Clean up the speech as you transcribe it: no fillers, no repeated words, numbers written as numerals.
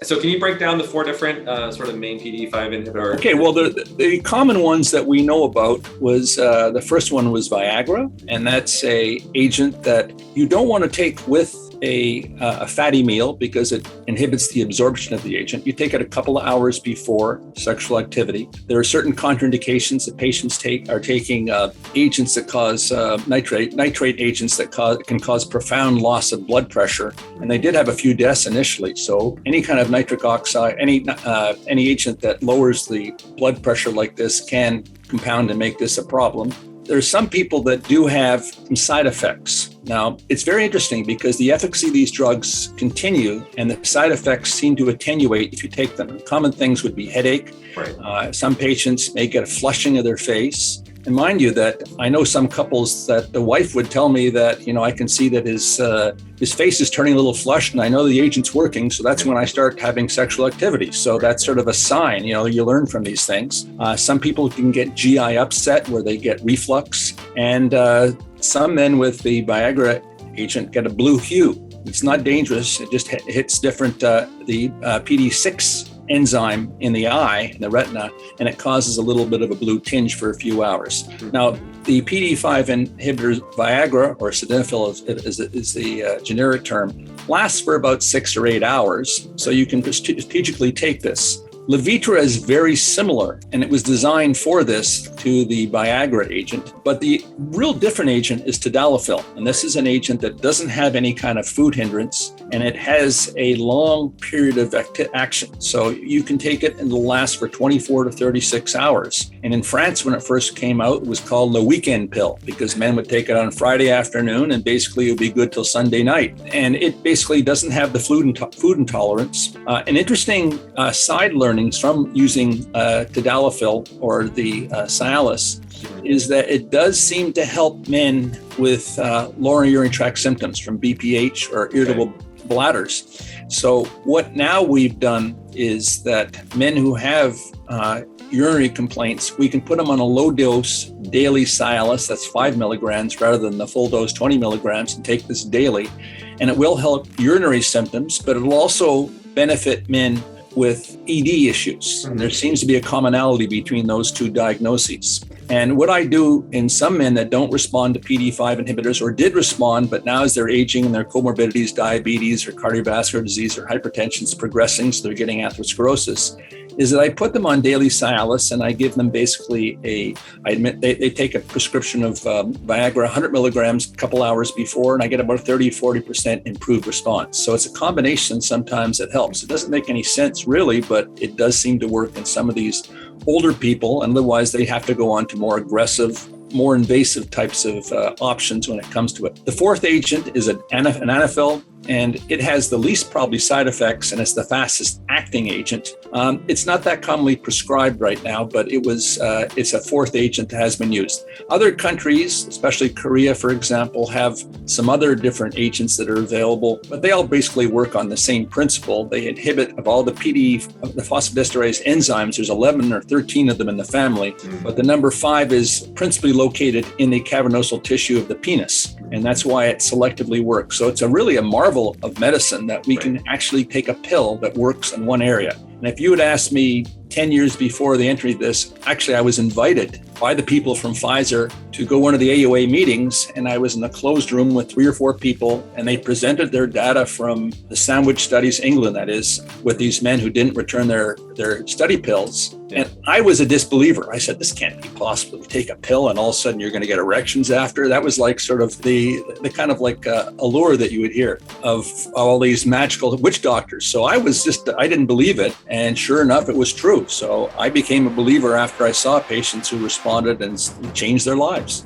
So can you break down the four different sort of main PDE5 inhibitor? Okay, well, the common ones that we know about was the first one was Viagra, and that's a agent that you don't want to take with a fatty meal because it inhibits the absorption of the agent. You take it a couple of hours before sexual activity. There are certain contraindications that patients are taking agents that cause nitrate agents that can cause profound loss of blood pressure. And they did have a few deaths initially. So any kind of nitric oxide, any agent that lowers the blood pressure like this can compound and make this a problem. There's some people that do have some side effects. Now, it's very interesting because the efficacy of these drugs continue and the side effects seem to attenuate if you take them. Common things would be headache. Right. Some patients may get a flushing of their face. And mind you that I know some couples that the wife would tell me that, I can see that his face is turning a little flushed and I know the agent's working. So that's when I start having sexual activity. So that's sort of a sign, you learn from these things. Some people can get GI upset where they get reflux. And some men with the Viagra agent get a blue hue. It's not dangerous. It just hits different, the PD6 enzyme in the eye, in the retina, and it causes a little bit of a blue tinge for a few hours. Now, the PDE5 inhibitors, Viagra, or sildenafil is the generic term, lasts for about 6 or 8 hours, so you can strategically take this. Levitra is very similar, and it was designed for this to the Viagra agent, but the real different agent is tadalafil, and this is an agent that doesn't have any kind of food hindrance, and it has a long period of action. So you can take it and it'll last for 24 to 36 hours. And in France, when it first came out, it was called the weekend pill because men would take it on Friday afternoon and basically it would be good till Sunday night. And it basically doesn't have the food intolerance. An interesting side learnings from using tadalafil or the Cialis is that it does seem to help men with lower urinary tract symptoms from BPH or irritable bladders. So what now we've done is that men who have urinary complaints, we can put them on a low dose daily Cialis, that's 5 milligrams rather than the full dose 20 milligrams, and take this daily. And it will help urinary symptoms, but it will also benefit men with ED issues. And there seems to be a commonality between those two diagnoses. And what I do in some men that don't respond to PDE5 inhibitors or did respond, but now as they're aging and their comorbidities, diabetes or cardiovascular disease or hypertension is progressing, so they're getting atherosclerosis, is that I put them on daily Cialis and I give them basically they take a prescription of Viagra 100 milligrams a couple hours before, and I get about a 30-40% improved response. So it's a combination sometimes that helps. It doesn't make any sense really, but it does seem to work in some of these older people, and otherwise they have to go on to more aggressive, more invasive types of options when it comes to it. The fourth agent is an anafil, and it has the least probably side effects, and it's the fastest acting agent. It's not that commonly prescribed right now, but it's a fourth agent that has been used. Other countries, especially Korea, for example, have some other different agents that are available, but they all basically work on the same principle. They inhibit of all the the phosphodiesterase enzymes. There's 11 or 13 of them in the family, but the number 5 is principally located in the cavernosal tissue of the penis, and that's why it selectively works. So it's really a marvel of medicine that we can actually take a pill that works in one area. And if you had asked me 10 years before the entry of this, actually I was invited by the people from Pfizer to go one of the AUA meetings, and I was in a closed room with 3 or 4 people, and they presented their data from the Sandwich Studies, England, that is, with these men who didn't return their study pills. And I was a disbeliever. I said, this can't be possible. You take a pill and all of a sudden you're going to get erections after. That was like sort of the kind of like allure that you would hear of all these magical witch doctors. So I didn't believe it. And sure enough, it was true. So I became a believer after I saw patients who responded and changed their lives.